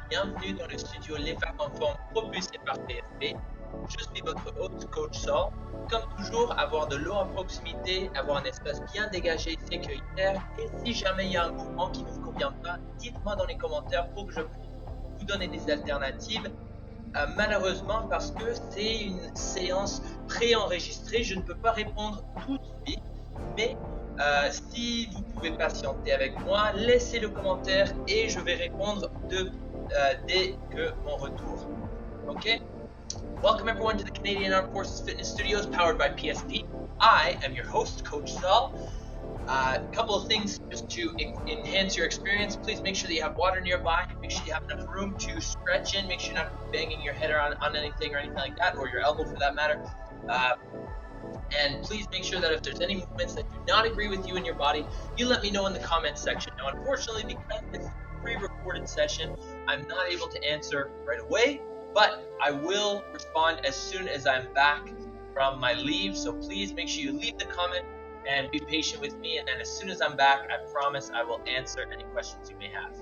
bienvenue dans le studio Les Femmes en Forme propulsé par PFP. Je suis votre hôte, Coach Saul. Comme toujours, avoir de l'eau à proximité, avoir un espace bien dégagé et sécuritaire. Et si jamais il y a un mouvement qui ne vous convient pas, dites-moi dans les commentaires pour que je puisse vous donner des alternatives. Malheureusement, parce que c'est une séance préenregistrée, je ne peux pas répondre tout de suite. Mais si vous pouvez patienter avec moi, laissez le commentaire et je vais répondre dès que mon retour. Ok? Welcome everyone to the Canadian Armed Forces Fitness Studios powered by PSP. I am your host, Coach Saul. A couple of things just to enhance your experience. Please make sure that you have water nearby. Make sure you have enough room to stretch in. Make sure you're not banging your head on anything or anything like that, or your elbow for that matter. And please make sure that if there's any movements that do not agree with you in your body, you let me know in the comments section. Now, unfortunately, because this is a pre-recorded session, I'm not able to answer right away, but I will respond as soon as I'm back from my leave. So please make sure you leave the comment and be patient with me. And then as soon as I'm back, I promise I will answer any questions you may have.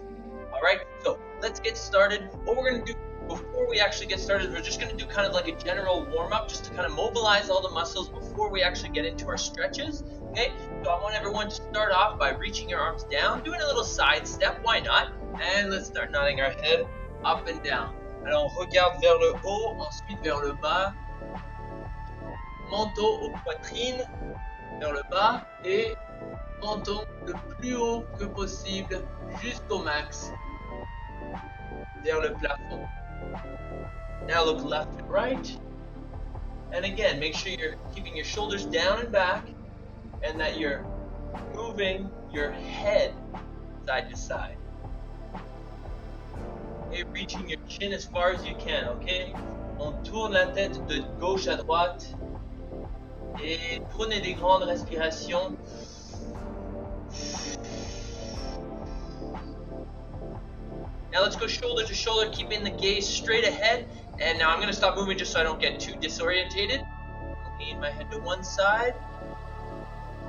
All right, so let's get started. What we're going to do before we actually get started, we're just going to do kind of like a general warm-up just to kind of mobilize all the muscles before we actually get into our stretches. Okay, so I want everyone to start off by reaching your arms down, doing a little side step, why not? And let's start nodding our head up and down. Alors on regarde vers le haut, ensuite vers le bas, menton aux poitrines, vers le bas et menton le plus haut que possible jusqu'au max vers le plafond. Now look left and right. And again, make sure you're keeping your shoulders down and back and that you're moving your head side to side. Okay, reaching your chin as far as you can, okay? On tourne la tête de gauche à droite et prenez des grandes respirations. Now let's go shoulder to shoulder, keeping the gaze straight ahead. And now I'm going to stop moving just so I don't get too disorientated. Lean my head to one side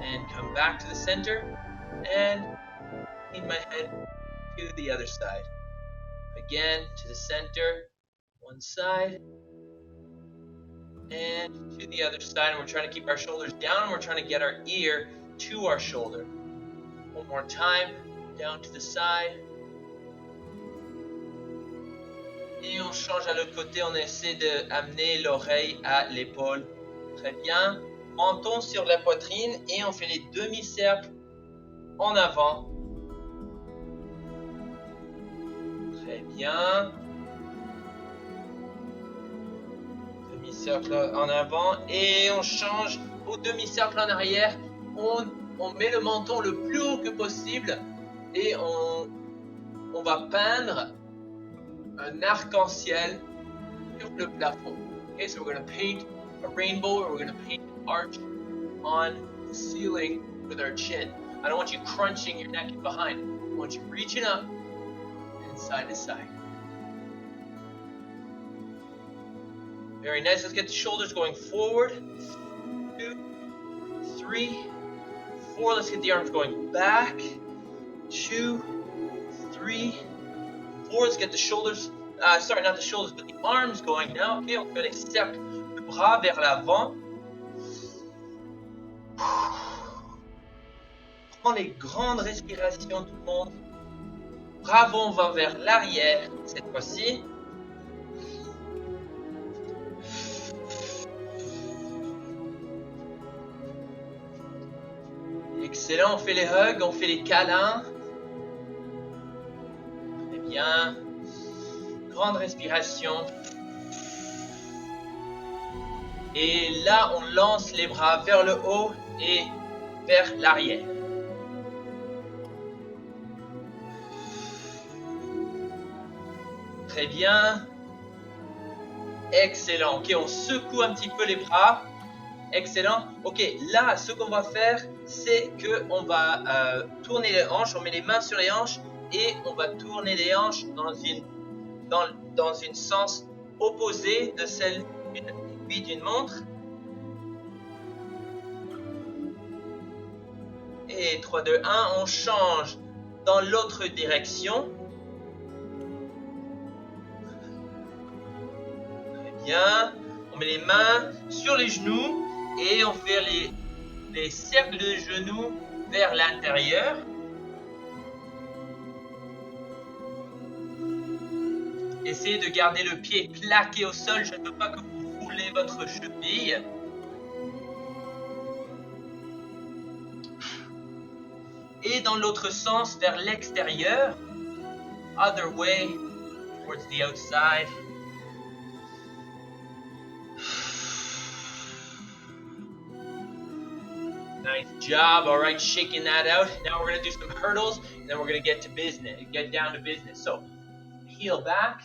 and come back to the center and lean my head to the other side. Again, to the center, one side and to the other side. And we're trying to keep our shoulders down and we're trying to get our ear to our shoulder. One more time, down to the side. Et on change à l'autre côté, on essaie d'amener l'oreille à l'épaule. Très bien. Menton sur la poitrine et on fait les demi-cercles en avant. Très bien. Demi-cercle en avant et on change au demi-cercle en arrière. On met le menton le plus haut que possible et on va peindre un arc-en-ciel sur le plafond. Okay, so we're going to paint a rainbow or we're going to paint an arch on the ceiling with our chin. I don't want you crunching your neck behind. I want you reaching up and side to side. Very nice. Let's get the shoulders going forward. 2, 3, 4. Let's get the arms going back. 2, 3, 4. Let's get the shoulders, sorry, not the shoulders, but the arms going now. Okay, on fait les cercles de bras vers l'avant. Prends les grandes respirations tout le monde. Bras on va vers l'arrière cette fois-ci. Excellent, on fait les hugs, on fait les câlins. Très bien. Grande respiration. Et là, on lance les bras vers le haut et vers l'arrière. Très bien. Excellent. Ok, on secoue un petit peu les bras. Excellent. Ok, là, ce qu'on va faire, c'est qu'on va tourner les hanches. On met les mains sur les hanches et on va tourner les hanches dans une sens opposé de celle d'une aiguille d'une montre. Et 3, 2, 1, on change dans l'autre direction. Bien. On met les mains sur les genoux et on fait les cercles de genoux vers l'intérieur. Essayez de garder le pied plaqué au sol. Je ne veux pas que vous roulez votre cheville. Et dans l'autre sens, vers l'extérieur. Other way, towards the outside. Nice job. All right, shaking that out. Now we're going to do some hurdles, and then we're going to get down to business. So, heel back,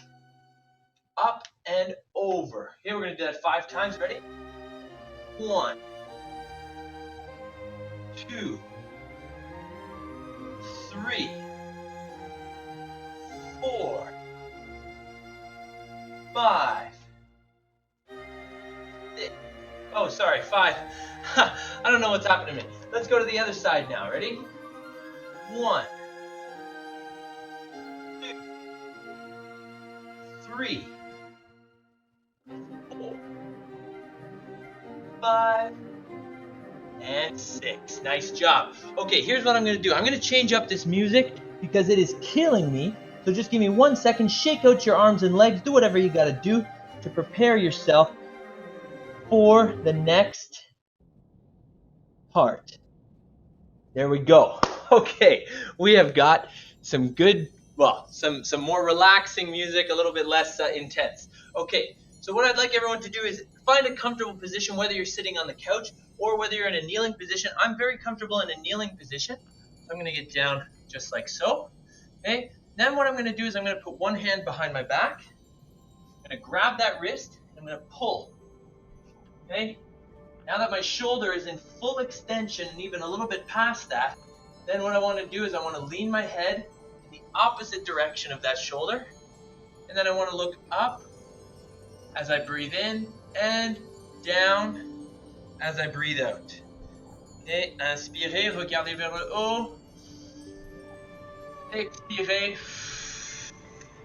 up and over. Here we're going to do that 5 times. Ready? 1, 2, 3, 4, 5, 6. Oh, sorry, 5. I don't know what's happening to me. Let's go to the other side now. Ready? 1, 2, 3, 4, 5, and 6. Nice job. Okay, here's what I'm going to do. I'm going to change up this music because it is killing me. So just give me 1 second. Shake out your arms and legs. Do whatever you got to do to prepare yourself for the next part. There we go. Okay, we have got some good, well, some more relaxing music, a little bit less intense. Okay, so what I'd like everyone to do is find a comfortable position, whether you're sitting on the couch or whether you're in a kneeling position. I'm very comfortable in a kneeling position. So I'm going to get down just like so. Okay, then what I'm going to do is I'm going to put one hand behind my back. I'm going to grab that wrist and I'm going to pull. Okay, now that my shoulder is in full extension and even a little bit past that, then what I want to do is I want to lean my head in the opposite direction of that shoulder. And then I want to look up as I breathe in and down as I breathe out. Okay, inspirez, regardez vers le haut. Expirez,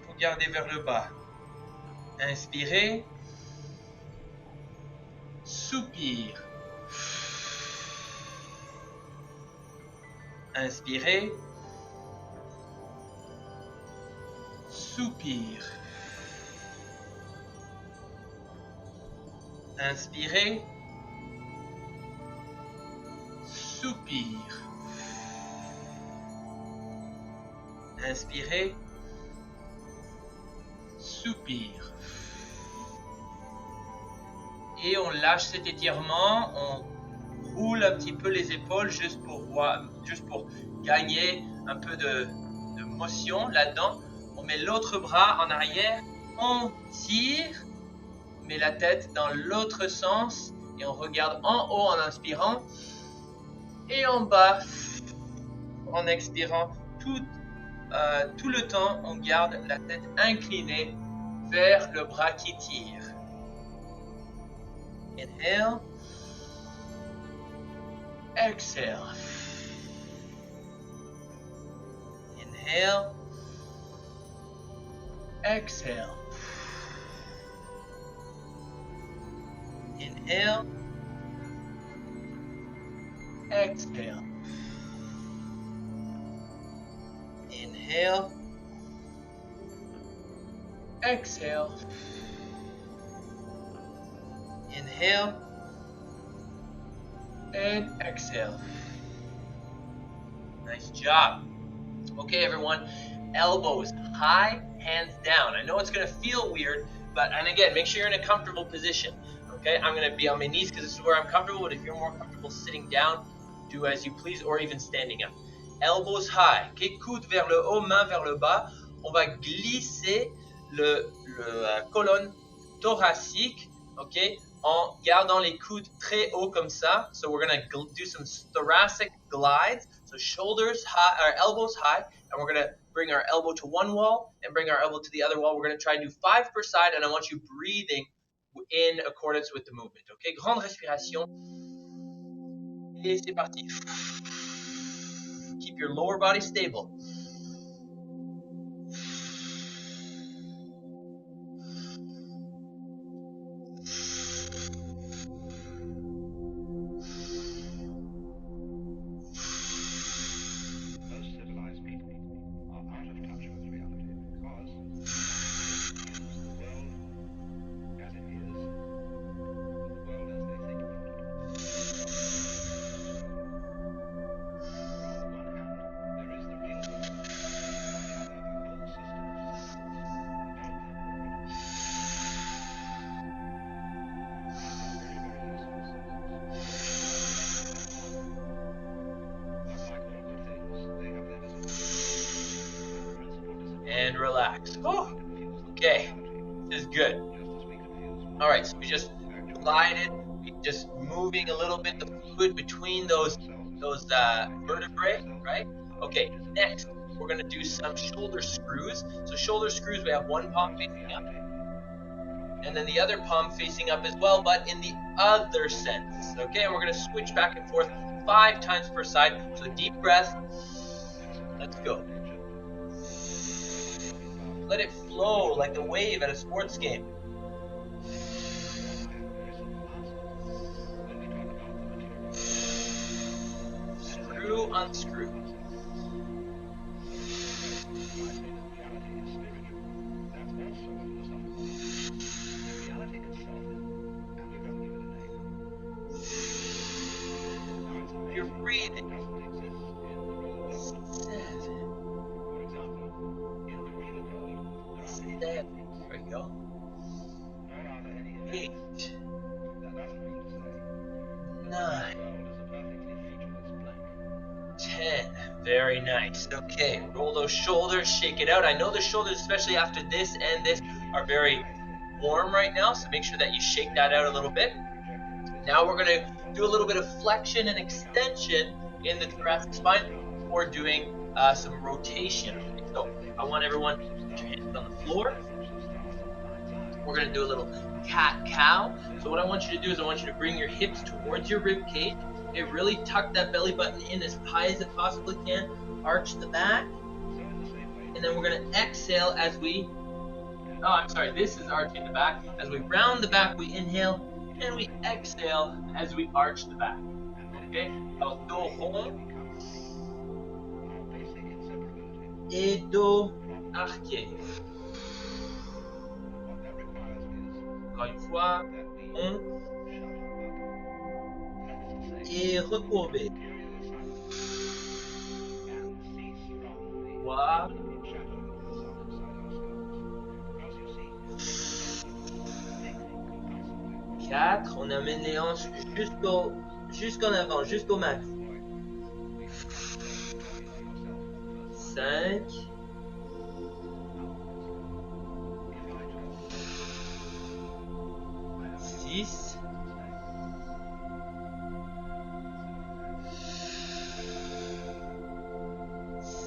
regardez vers le bas. Inspirez, soupir. Inspirez, soupir. Inspirez, soupir. Inspirez, soupir. Et on lâche cet étirement, on roule un petit peu les épaules juste pour gagner un peu de motion là-dedans. On met l'autre bras en arrière, on tire, on met la tête dans l'autre sens et on regarde en haut en inspirant et en bas en expirant. Tout le temps, on garde la tête inclinée vers le bras qui tire. Inhale. Exhale. Inhale. Exhale. Inhale. Exhale. Inhale. Exhale. Inhale. And exhale. Nice job. Okay, everyone. Elbows high, hands down. I know it's going to feel weird, and again, make sure you're in a comfortable position. Okay, I'm going to be on my knees because this is where I'm comfortable, but if you're more comfortable sitting down, do as you please, or even standing up. Elbows high. Okay, coude vers le haut, main vers le bas. On va glisser la colonne thoracique, okay, en gardant les coudes très haut comme ça. So we're going to do some thoracic glides. So shoulders high, our elbows high, and we're going to bring our elbow to one wall and bring our elbow to the other wall. We're going to try and do 5 per side, and I want you breathing in accordance with the movement. Okay, grande respiration. Et c'est parti. Keep your lower body stable. and relax. Oh, okay, this is good. All right, so we just glide it, just moving a little bit the fluid between those vertebrae, right? Okay, next we're gonna do some shoulder screws. So shoulder screws, we have one palm facing up, and then the other palm facing up as well, but in the other sense. Okay, we're gonna switch back and forth 5 times per side. So deep breath. Let's go. Let it flow like a wave at a sports game. Screw, unscrew. You're breathing. 7. There we go. 8. 9. 10. Very nice. Okay, roll those shoulders, shake it out. I know the shoulders, especially after this and this, are very warm right now, so make sure that you shake that out a little bit. Now we're going to do a little bit of flexion and extension in the thoracic spine before doing some rotation. So I want everyone to put your hands on the floor. We're going to do a little cat-cow. So what I want you to do is I want you to bring your hips towards your rib cage. Okay, really tuck that belly button in as high as it possibly can. Arch the back. And then we're going to exhale as we... Oh, I'm sorry. This is arching the back. As we round the back, we inhale. And we exhale as we arch the back. Okay? Alors, dos rond. Et dos arqué. Encore une fois. Rond. Et recourbé. Voilà. 4, on amène les hanches jusqu'en avant, jusqu'au max. 5. 6.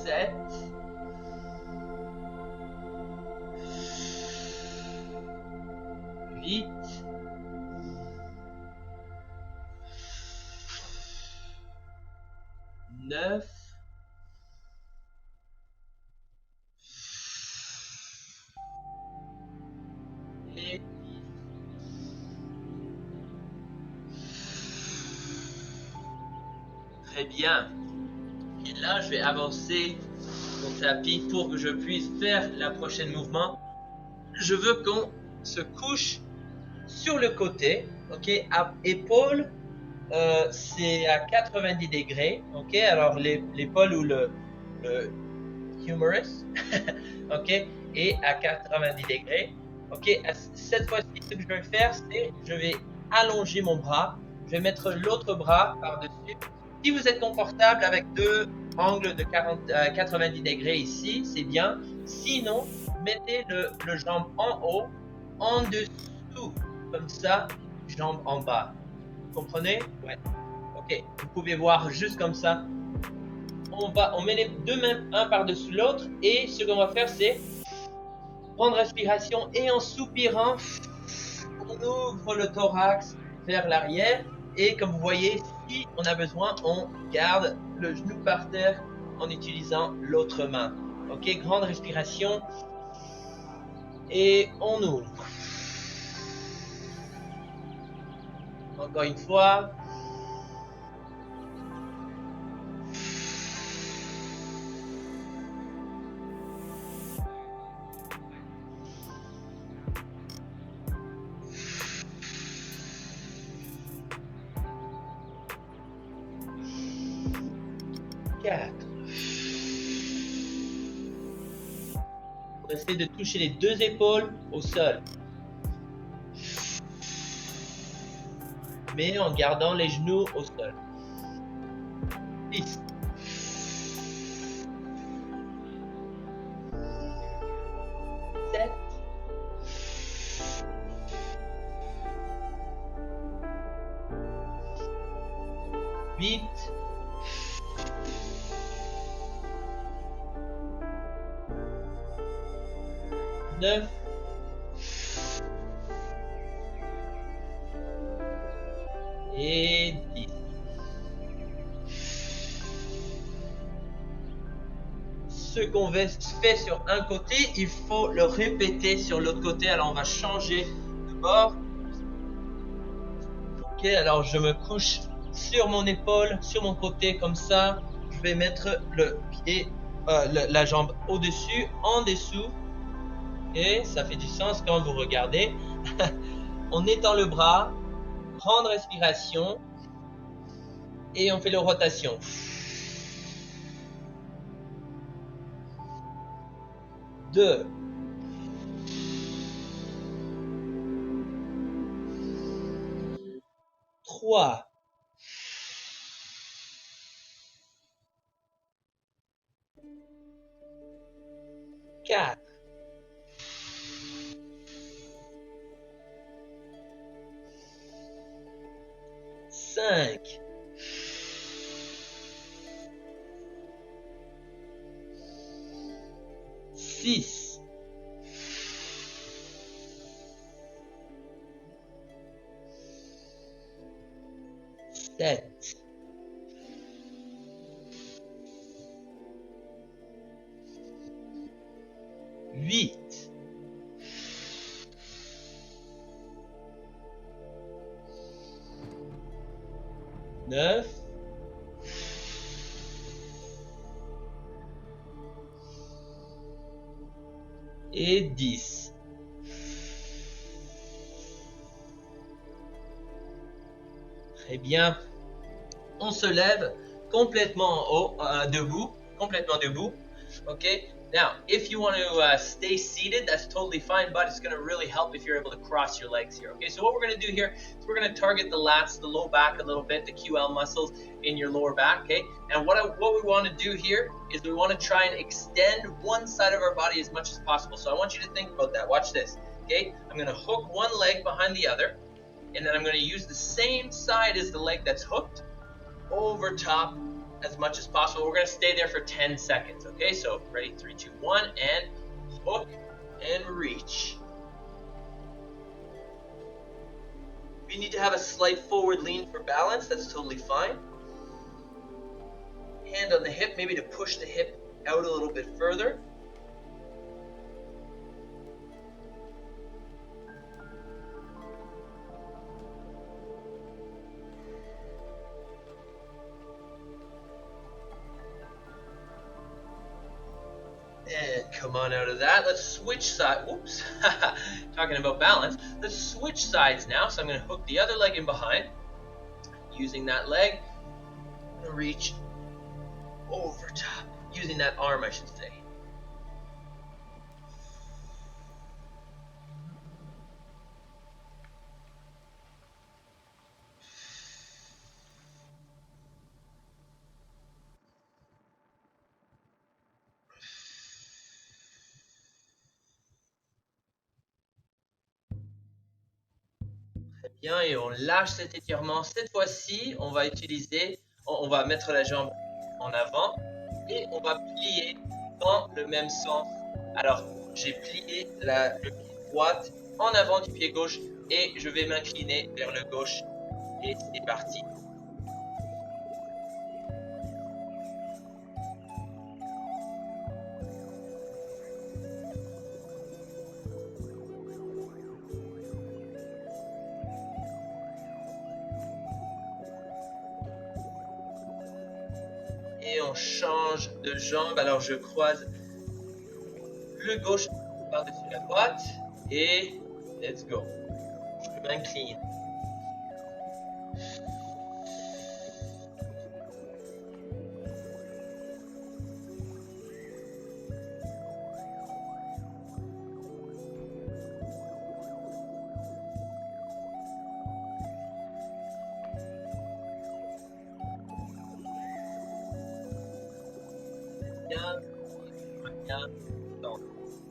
7. 8. 9. Et 10. Très bien. Et là, je vais avancer mon tapis pour que je puisse faire la prochaine mouvement. Je veux qu'on se couche sur le côté, ok, à épaule. C'est à 90 degrés, ok, alors l'épaule ou le humerus, ok, est à 90 degrés, ok. Cette fois-ci, ce que je vais faire, c'est je vais allonger mon bras, je vais mettre l'autre bras par-dessus. Si vous êtes confortable avec 2 angles de 90 degrés ici, c'est bien. Sinon, mettez le jambe en haut, en dessous, comme ça, jambe en bas. Vous comprenez? Ouais. Ok. Vous pouvez voir juste comme ça. On met les 2 mains un par-dessus l'autre et ce qu'on va faire, c'est prendre respiration et en soupirant, on ouvre le thorax vers l'arrière et comme vous voyez, si on a besoin, on garde le genou par terre en utilisant l'autre main. Ok. Grande respiration et on ouvre. Encore une fois. On essaie de toucher les 2 épaules au sol. Mais en gardant les genoux au sol. 6. 8, 9, et 10. Ce qu'on fait sur un côté, il faut le répéter sur l'autre côté. Alors on va changer de bord. Ok, alors je me couche sur mon épaule, sur mon côté comme ça. Je vais mettre le pied, la jambe au-dessus, en dessous. Et ça fait du sens quand vous regardez. On étend le bras, grande respiration. Et on fait la rotation. 2. 3. 4. 5. 6. 7. 8. 9. Et 10. Très bien. On se lève complètement en haut, debout, complètement debout. Okay. Now, if you want to stay seated, that's totally fine, but it's going to really help if you're able to cross your legs here. Okay, so what we're going to do here is we're going to target the lats, the low back a little bit, the QL muscles in your lower back. Okay, and what we want to do here is we want to try and extend one side of our body as much as possible. So I want you to think about that. Watch this. Okay, I'm going to hook one leg behind the other, and then I'm going to use the same side as the leg that's hooked over top as much as possible. We're going to stay there for 10 seconds. Okay, so ready, 3, 2, 1, and hook and reach. If you need to have a slight forward lean for balance, that's totally fine. Hand on the hip, maybe to push the hip out a little bit further. And come on out of that. Let's switch sides. Whoops. Talking about balance. Let's switch sides now. So I'm going to hook the other leg in behind. Using that leg. I'm going to reach over top. Using that arm, I should say. Bien, et on lâche cet étirement. Cette fois-ci, on va mettre la jambe en avant et on va plier dans le même sens. Alors, j'ai plié le pied droite en avant du pied gauche et je vais m'incliner vers le gauche. Et c'est parti. Et on change de jambe. Alors je croise le gauche par-dessus la droite et let's go. Je m'incline.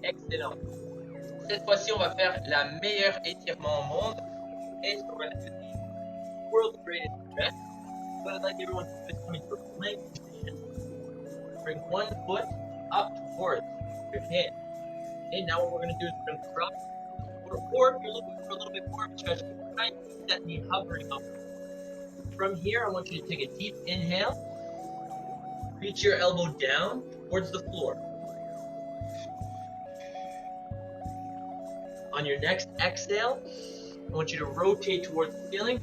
Excellent. Cette fois-ci, on va faire la meilleure étirement au monde. Et ce qu'on va dire, World Greatest Stretch. But I'd like everyone to come into a plank position. Bring one foot up towards your hand. Okay, now what we're going to do is we're going to drop the floor, or if you're looking for a little bit more stretch, try and keep that knee hovering up. From here, I want you to take a deep inhale. Reach your elbow down towards the floor. On your next exhale, I want you to rotate towards the ceiling.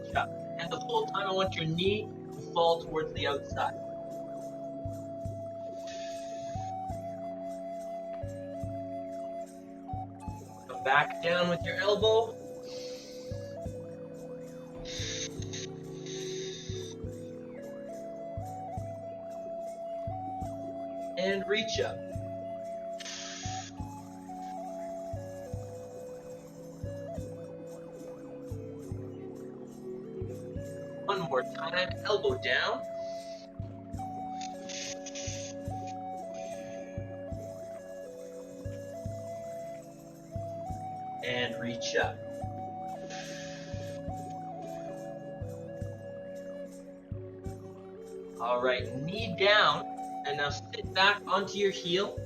Reach up. And the whole time, I want your knee to fall towards the outside. Come back down with your elbow. And reach up. One more time, elbow down. And reach up. All right, knee down, and now sit back onto your heel.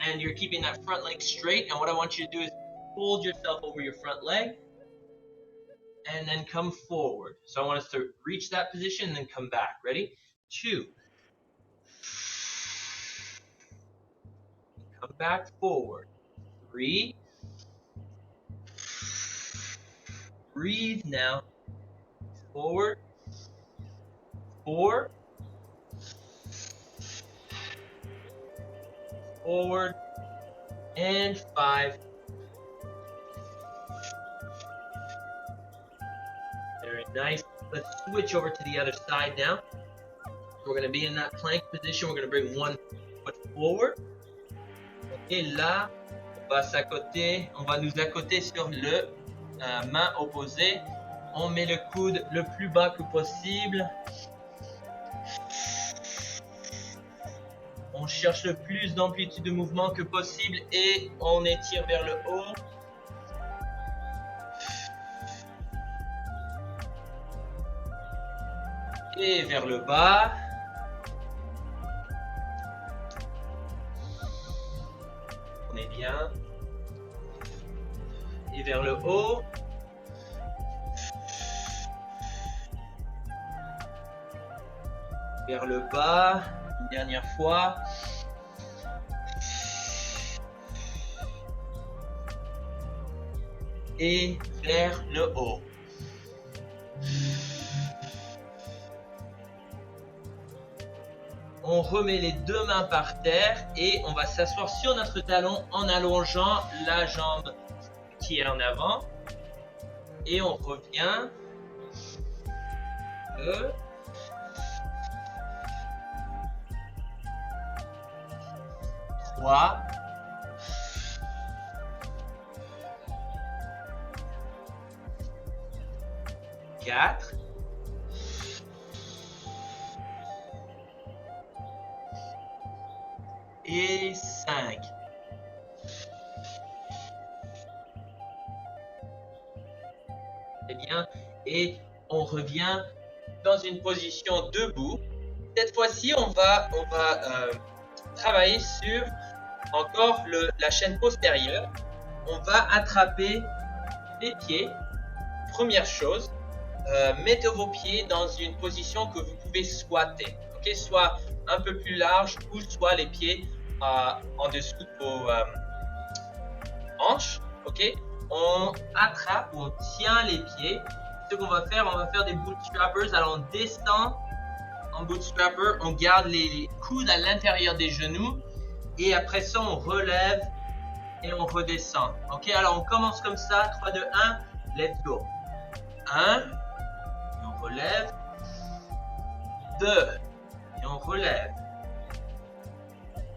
And you're keeping that front leg straight. And what I want you to do is fold yourself over your front leg. And then come forward. So I want us to reach that position and then come back. Ready? 2. Come back forward. 3. Breathe now. Forward. 4. Forward. And 5. Very nice. Let's switch over to the other side now. We're going to be in that plank position. We're going to bring one foot forward. Et là, on va nous accoter sur le main opposée. On met le coude le plus bas que possible. On cherche le plus d'amplitude de mouvement que possible et on étire vers le haut. Et vers le bas. On est bien. Et vers le haut. Vers le bas. Une dernière fois. Et vers le haut. On remet les deux mains par terre et on va s'asseoir sur notre talon en allongeant la jambe qui est en avant. Et on revient. 2. 3. Quatre. Et 5. Très bien. Et on revient dans une position debout. Cette fois-ci, on va travailler sur encore la chaîne postérieure. On va attraper les pieds. Première chose, mettez vos pieds dans une position que vous pouvez squatter. Okay? Soit un peu plus large ou soit les pieds en dessous de vos hanches. Okay? On attrape ou on tient les pieds. Ce qu'on va faire, on va faire des bootstrappers. Alors on descend en bootstrapper, on garde les coudes à l'intérieur des genoux et après ça on relève et on redescend. Ok, alors on commence comme ça, 3, 2, 1, let's go. 1, et on relève. 2, et on relève.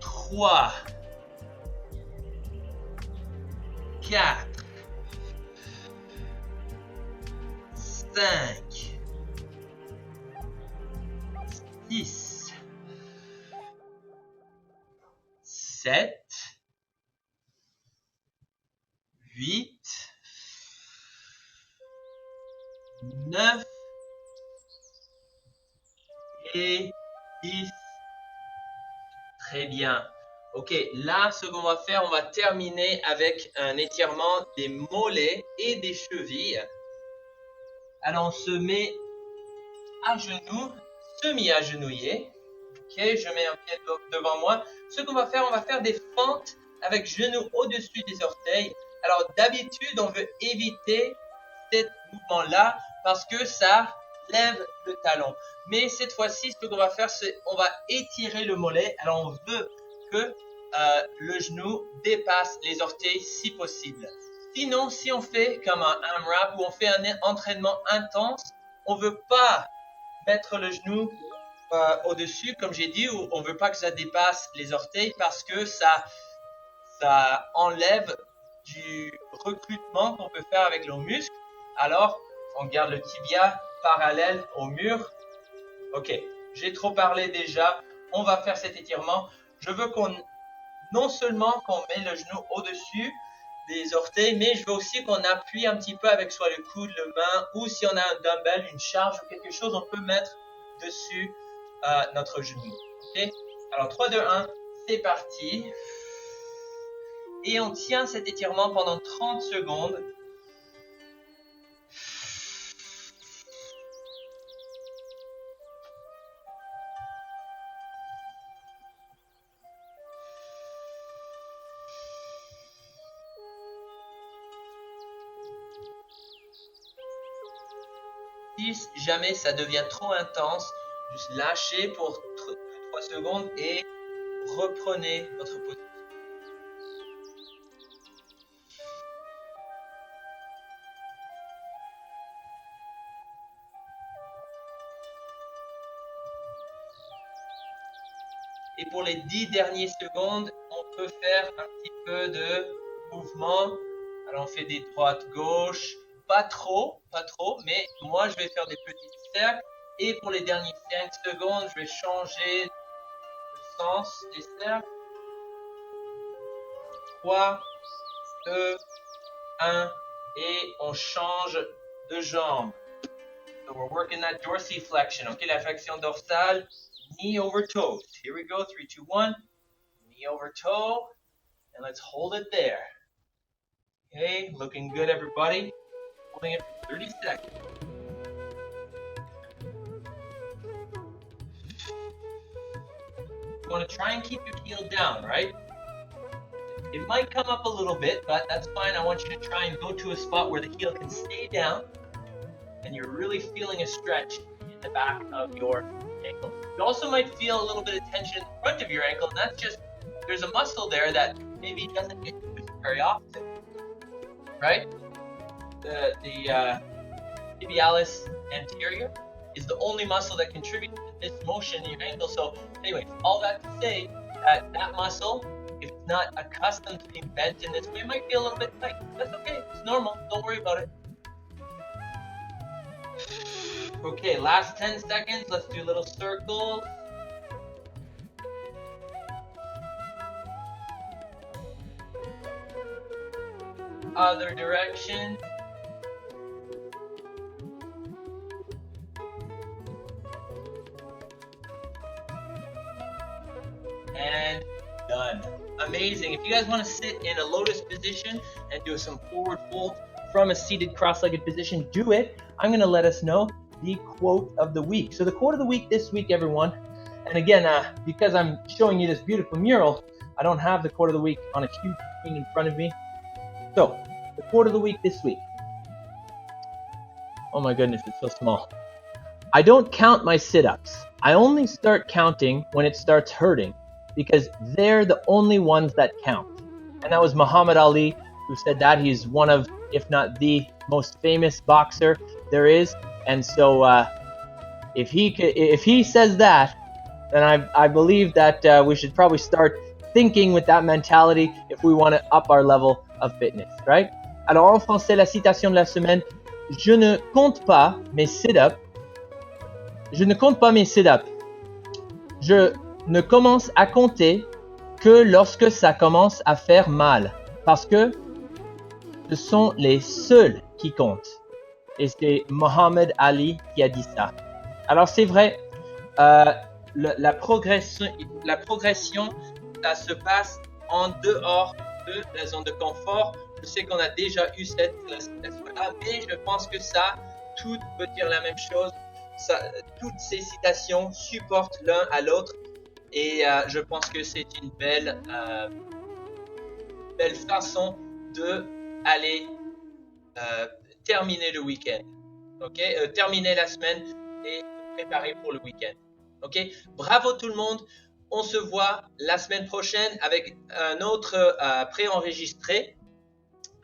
3, 4, 5, 6, 7, 8, 9 et 10. Très bien. Ok, là, ce qu'on va faire, on va terminer avec un étirement des mollets et des chevilles. Alors, on se met à genoux, semi-agenouillé. Ok, je mets un pied devant moi. Ce qu'on va faire, on va faire des fentes avec genoux au-dessus des orteils. Alors, d'habitude, on veut éviter ce mouvement-là parce que ça lève le talon. Mais cette fois-ci, ce qu'on va faire, c'est on va étirer le mollet. Alors, on veut que le genou dépasse les orteils si possible. Sinon, si on fait comme un AMRAP où on fait un entraînement intense, on veut pas mettre le genou au-dessus, comme j'ai dit, où on veut pas que ça dépasse les orteils parce que ça enlève du recrutement qu'on peut faire avec nos muscles. Alors, on garde le tibia parallèle au mur. Ok, j'ai trop parlé déjà. On va faire cet étirement. Je veux non seulement qu'on met le genou au-dessus des orteils, mais je veux aussi qu'on appuie un petit peu avec soit le coude, le main, ou si on a un dumbbell, une charge ou quelque chose, on peut mettre dessus notre genou. Ok? Alors 3, 2, 1, c'est parti. Et on tient cet étirement pendant 30 secondes. Si jamais ça devient trop intense, juste lâchez pour 3 secondes et reprenez votre position. Et pour les 10 dernières secondes, on peut faire un petit peu de mouvement. Alors on fait des droites-gauche, pas trop, mais moi je vais faire des petits cercles. Et pour les dernières 5 secondes, je vais changer le sens des cercles. 3, 2, 1, et on change de jambe. So we're working that dorsiflexion, ok, la flexion dorsale, knee over toes. Here we go, 3, 2, 1, knee over toe, and let's hold it there. Okay, looking good everybody. Holding it for 30 seconds. You want to try and keep your heel down, right? It might come up a little bit, but that's fine. I want you to try and go to a spot where the heel can stay down and you're really feeling a stretch in the back of your ankle. You also might feel a little bit of tension in the front of your ankle, and that's just, there's a muscle there that maybe doesn't get used very often, right? The tibialis anterior is the only muscle that contributes to this motion in your ankle. So anyway, all that to say that muscle, if it's not accustomed to being bent in this way, it might feel a little bit tight. That's okay, it's normal, don't worry about it. Okay, last 10 seconds, let's do little circles. Other direction. And done. Amazing. If you guys want to sit in a lotus position and do some forward fold from a seated cross-legged position, do it. I'm going to let us know the quote of the week. So the quote of the week this week, everyone, and again, because I'm showing you this beautiful mural, I don't have the quote of the week on a huge screen in front of me. So, the quote of the week this week. Oh my goodness, it's so small. I don't count my sit-ups. I only start counting when it starts hurting, because they're the only ones that count. And that was Muhammad Ali, who said that. He's one of, if not the most famous boxer there is. And so if he says that, then I believe that we should probably start thinking with that mentality if we want to up our level of fitness, right? Alors en français, la citation de la semaine, je ne compte pas mes sit-ups. Je ne compte pas mes sit-ups. Je ne commence à compter que lorsque ça commence à faire mal. Parce que ce sont les seuls qui comptent. Et c'est Mohamed Ali qui a dit ça. Alors c'est vrai, euh, la progression, ça se passe en dehors de la zone de confort. Je sais qu'on a déjà eu cette citation-là, mais je pense que ça, tout veut dire la même chose. Ça, toutes ces citations supportent l'un à l'autre et je pense que c'est une belle façon de aller terminer le week-end. Ok, terminer la semaine et se préparer pour le week-end. Ok, bravo tout le monde. On se voit la semaine prochaine avec un autre préenregistré.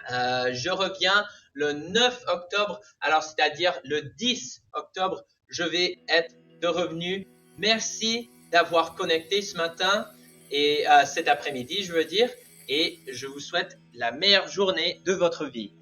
Je reviens le 9 octobre, alors c'est-à-dire le 10 octobre, je vais être de revenu. Merci d'avoir connecté ce matin et cet après-midi, je veux dire, et je vous souhaite la meilleure journée de votre vie.